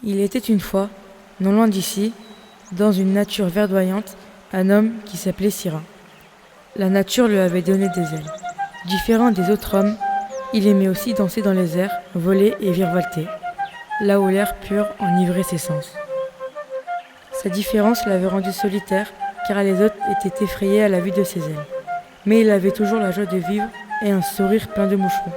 Il était une fois, non loin d'ici, dans une nature verdoyante, un homme qui s'appelait Sirin. La nature lui avait donné des ailes. Différent des autres hommes, il aimait aussi danser dans les airs, voler et virevolter, là où l'air pur enivrait ses sens. Sa différence l'avait rendu solitaire, car les autres étaient effrayés à la vue de ses ailes. Mais il avait toujours la joie de vivre et un sourire plein de moucherons.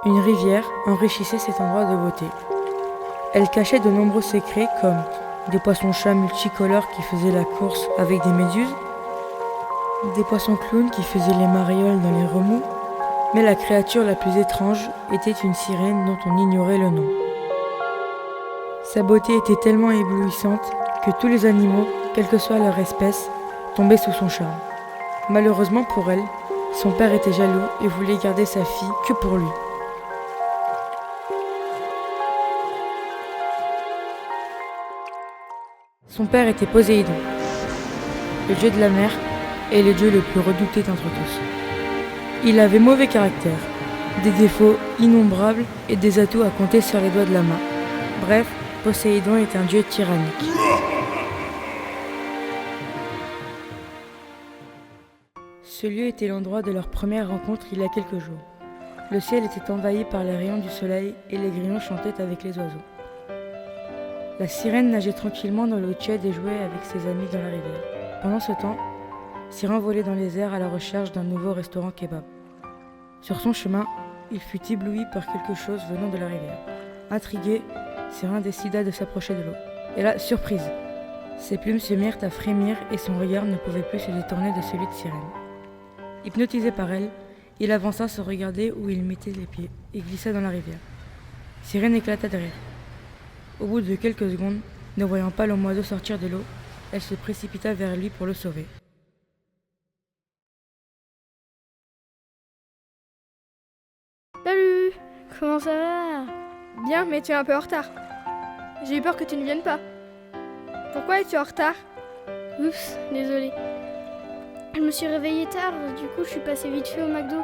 Une rivière enrichissait cet endroit de beauté. Elle cachait de nombreux secrets comme des poissons-chats multicolores qui faisaient la course avec des méduses, des poissons-clowns qui faisaient les marioles dans les remous, mais la créature la plus étrange était une sirène dont on ignorait le nom. Sa beauté était tellement éblouissante que tous les animaux, quelle que soit leur espèce, tombaient sous son charme. Malheureusement pour elle, son père était jaloux et voulait garder sa fille que pour lui. Son père était Poséidon, le dieu de la mer et le dieu le plus redouté d'entre tous. Il avait mauvais caractère, des défauts innombrables et des atouts à compter sur les doigts de la main. Bref, Poséidon est un dieu tyrannique. Ce lieu était l'endroit de leur première rencontre il y a quelques jours. Le ciel était envahi par les rayons du soleil et les grillons chantaient avec les oiseaux. La sirène nageait tranquillement dans l'eau tiède et jouait avec ses amis dans la rivière. Pendant ce temps, Sirin volait dans les airs à la recherche d'un nouveau restaurant kebab. Sur son chemin, il fut ébloui par quelque chose venant de la rivière. Intrigué, Sirin décida de s'approcher de l'eau. Et là, surprise! Ses plumes se mirent à frémir et son regard ne pouvait plus se détourner de celui de Sirène. Hypnotisé par elle, il avança sans regarder où il mettait les pieds et glissa dans la rivière. Sirène éclata de rire. Au bout de quelques secondes, ne voyant pas l'homme oiseau sortir de l'eau, elle se précipita vers lui pour le sauver. Salut! Comment ça va? Bien, mais tu es un peu en retard. J'ai eu peur que tu ne viennes pas. Pourquoi es-tu en retard? Oups, désolée. Je me suis réveillée tard, du coup je suis passée vite fait au McDo.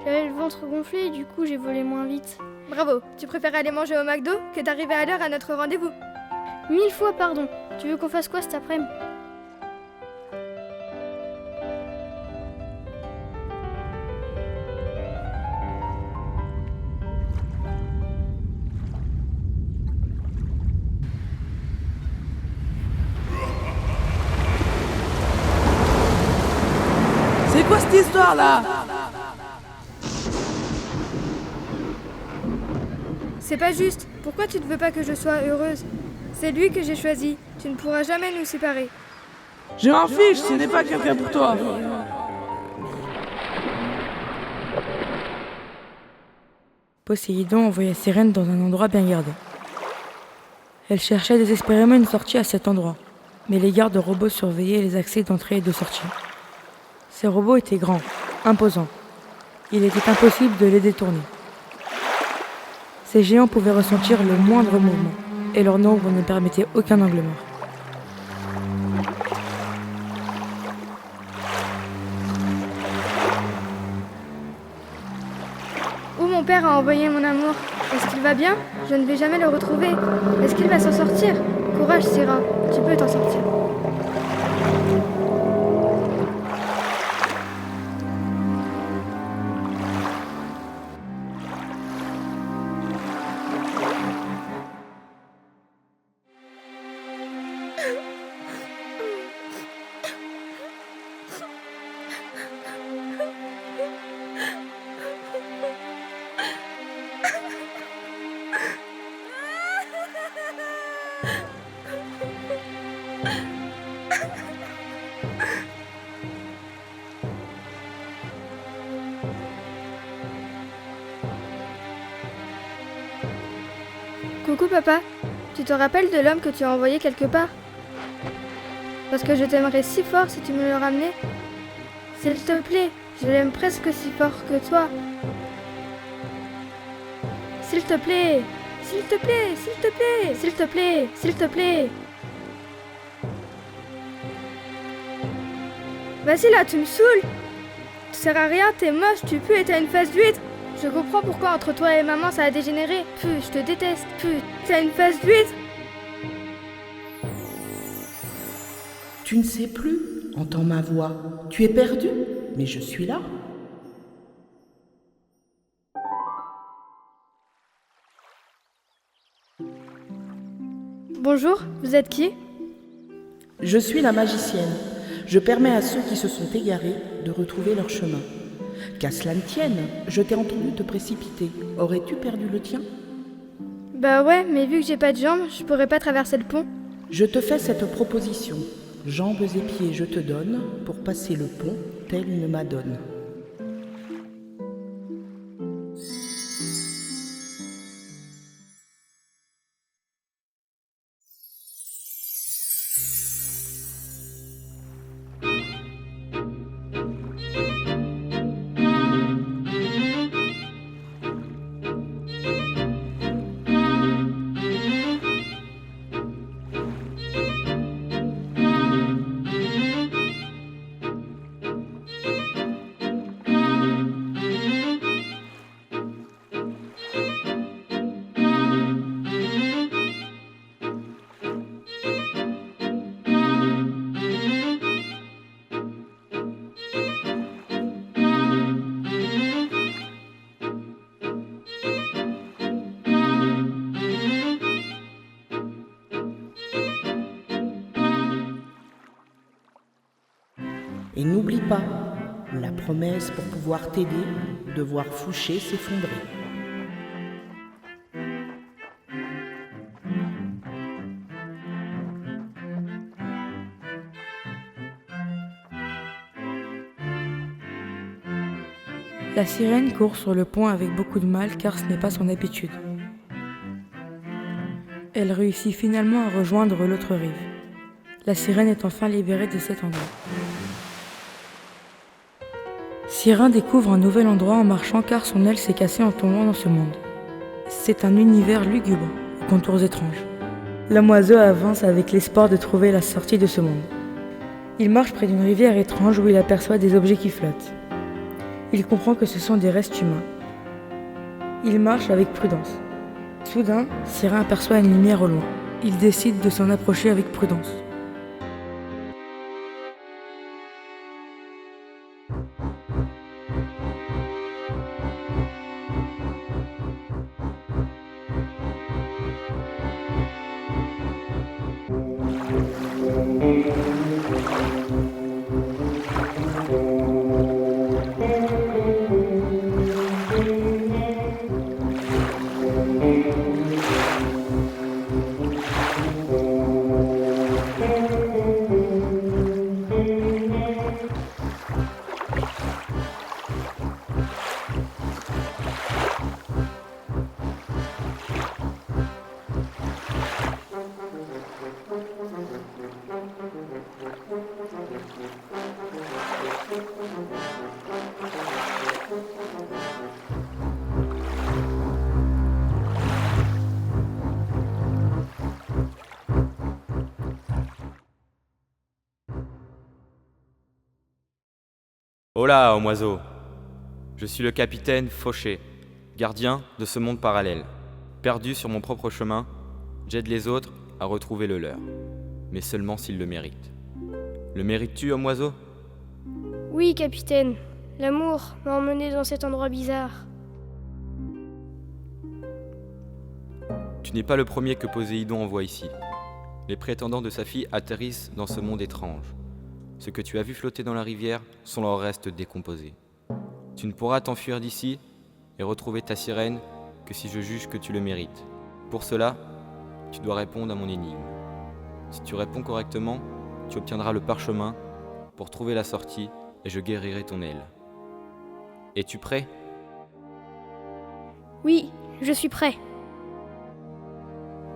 J'avais le ventre gonflé, du coup j'ai volé moins vite. Bravo, tu préfères aller manger au McDo que d'arriver à l'heure à notre rendez-vous. 1000 fois pardon. Tu veux qu'on fasse quoi cet après-midi? C'est quoi cette histoire là? C'est pas juste. Pourquoi tu ne veux pas que je sois heureuse? C'est lui que j'ai choisi. Tu ne pourras jamais nous séparer. Je m'en fiche, ce n'est pas quelqu'un pour toi. Poséidon envoya Sirène dans un endroit bien gardé. Elle cherchait désespérément une sortie à cet endroit, mais les gardes robots surveillaient les accès d'entrée et de sortie. Ces robots étaient grands, imposants. Il était impossible de les détourner. Ces géants pouvaient ressentir le moindre mouvement, et leur nombre ne permettait aucun angle mort. Où mon père a envoyé mon amour? Est-ce qu'il va bien? Je ne vais jamais le retrouver. Est-ce qu'il va s'en sortir? Courage, Sirin, tu peux t'en sortir. Coucou papa, tu te rappelles de l'homme que tu as envoyé quelque part? Parce que je t'aimerais si fort si tu me le ramenais. S'il te plaît, je l'aime presque si fort que toi. S'il te plaît, S'il te plaît, s'il te plaît, s'il te plaît, s'il te plaît. Vas-y là, tu me saoules. Tu sers à rien, t'es moche, tu pues et t'as une face d'huître. Je comprends pourquoi entre toi et maman ça a dégénéré. Puh, je te déteste. Puh, t'as une face d'huître. Tu ne sais plus, entends ma voix. Tu es perdu, mais je suis là. Bonjour, vous êtes qui? Je suis la magicienne. Je permets à ceux qui se sont égarés de retrouver leur chemin. Qu'à cela ne tienne, je t'ai entendu te précipiter. Aurais-tu perdu le tien? Bah ouais, mais vu que j'ai pas de jambes, je pourrais pas traverser le pont. Je te fais cette proposition. Jambes et pieds je te donne pour passer le pont telle une madone. Et n'oublie pas, la promesse pour pouvoir t'aider, de voir Fouché s'effondrer. La sirène court sur le pont avec beaucoup de mal car ce n'est pas son habitude. Elle réussit finalement à rejoindre l'autre rive. La sirène est enfin libérée de cet endroit. Sirin découvre un nouvel endroit en marchant car son aile s'est cassée en tombant dans ce monde. C'est un univers lugubre, aux contours étranges. L'homme oiseau avance avec l'espoir de trouver la sortie de ce monde. Il marche près d'une rivière étrange où il aperçoit des objets qui flottent. Il comprend que ce sont des restes humains. Il marche avec prudence. Soudain, Sirin aperçoit une lumière au loin. Il décide de s'en approcher avec prudence. Hola, homme oiseau. Je suis le capitaine Fauché, gardien de ce monde parallèle. Perdu sur mon propre chemin, j'aide les autres à retrouver le leur, mais seulement s'ils le méritent. Le mérites-tu, homme oiseau? Oui, capitaine. L'amour m'a emmené dans cet endroit bizarre. Tu n'es pas le premier que Poséidon envoie ici. Les prétendants de sa fille atterrissent dans ce monde étrange. Ce que tu as vu flotter dans la rivière sont leurs restes décomposés. Tu ne pourras t'enfuir d'ici et retrouver ta sirène que si je juge que tu le mérites. Pour cela, tu dois répondre à mon énigme. Si tu réponds correctement, tu obtiendras le parchemin pour trouver la sortie et je guérirai ton aile. Es-tu prêt? Oui, je suis prêt.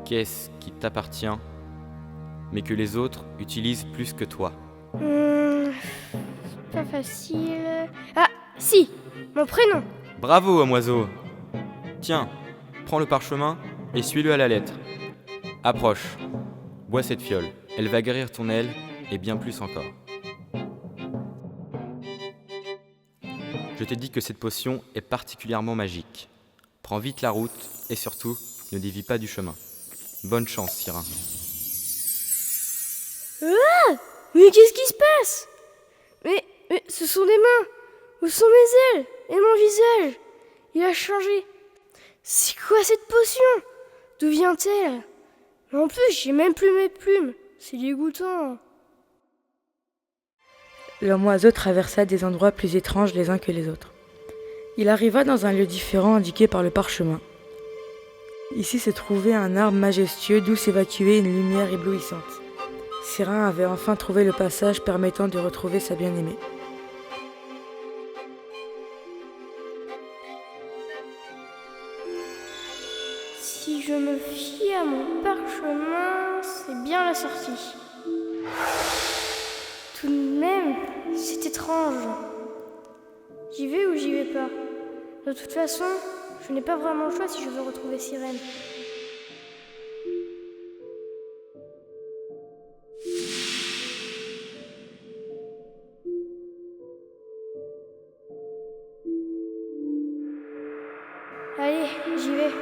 Qu'est-ce qui t'appartient, mais que les autres utilisent plus que toi? Pas facile. Ah, si, mon prénom. Bravo, homme oiseau! Tiens, prends le parchemin et suis-le à la lettre. Approche, bois cette fiole, elle va guérir ton aile et bien plus encore. Je t'ai dit que cette potion est particulièrement magique. Prends vite la route et surtout, ne dévie pas du chemin. Bonne chance, Sirin. Mais qu'est-ce qui se passe? Mais ce sont des mains. Où sont mes ailes? Et mon visage? Il a changé. C'est quoi cette potion? D'où vient-elle? Mais en plus, j'ai même plus mes plumes. C'est dégoûtant. L'homme oiseau traversa des endroits plus étranges les uns que les autres. Il arriva dans un lieu différent indiqué par le parchemin. Ici se trouvait un arbre majestueux d'où s'évacuait une lumière éblouissante. Sirin avait enfin trouvé le passage permettant de retrouver sa bien-aimée. Si je me fie à mon parchemin, c'est bien la sortie. Tout de même, c'est étrange. J'y vais ou j'y vais pas? De toute façon, je n'ai pas vraiment le choix si je veux retrouver Sirène. Allez, j'y vais.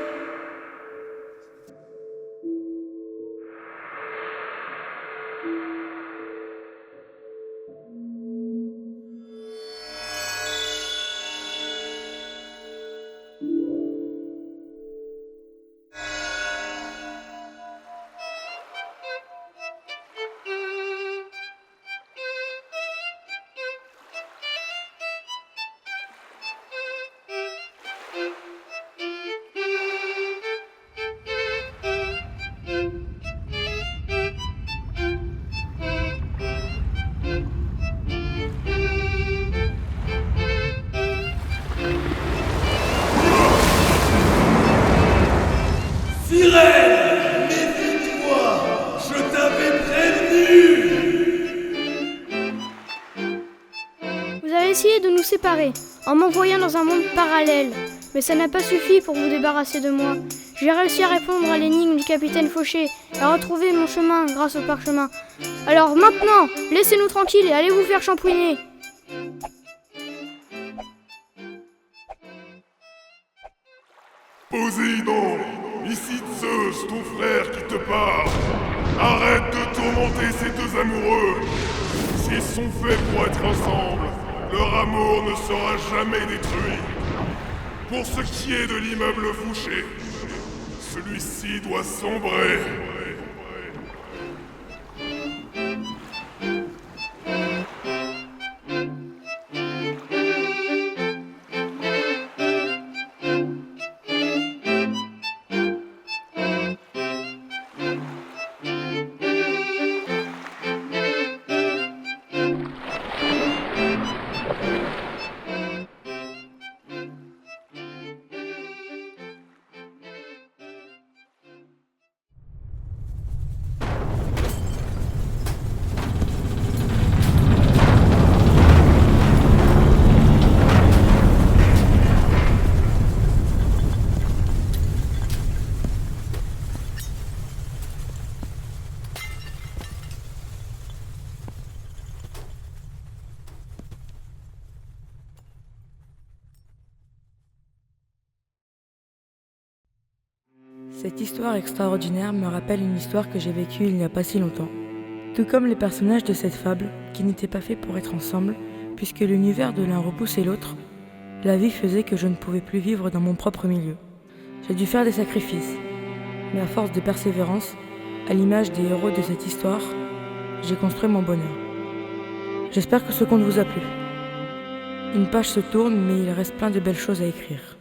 Sirène, méfie-toi, je t'avais prévenu. Vous avez essayé de nous séparer en m'envoyant dans un monde parallèle, mais ça n'a pas suffi pour vous débarrasser de moi. J'ai réussi à répondre à l'énigme du capitaine Fauché et à retrouver mon chemin grâce au parchemin. Alors maintenant, laissez-nous tranquilles et allez vous faire champouiner. Poséidon, ici Zeus, ton frère qui te parle. Arrête de tourmenter ces deux amoureux. S'ils sont faits pour être ensemble, leur amour ne sera jamais détruit. Pour ce qui est de l'immeuble Fauché, celui-ci doit sombrer. Cette histoire extraordinaire me rappelle une histoire que j'ai vécue il n'y a pas si longtemps. Tout comme les personnages de cette fable, qui n'étaient pas faits pour être ensemble, puisque l'univers de l'un repoussait l'autre, la vie faisait que je ne pouvais plus vivre dans mon propre milieu. J'ai dû faire des sacrifices, mais à force de persévérance, à l'image des héros de cette histoire, j'ai construit mon bonheur. J'espère que ce conte vous a plu. Une page se tourne, mais il reste plein de belles choses à écrire.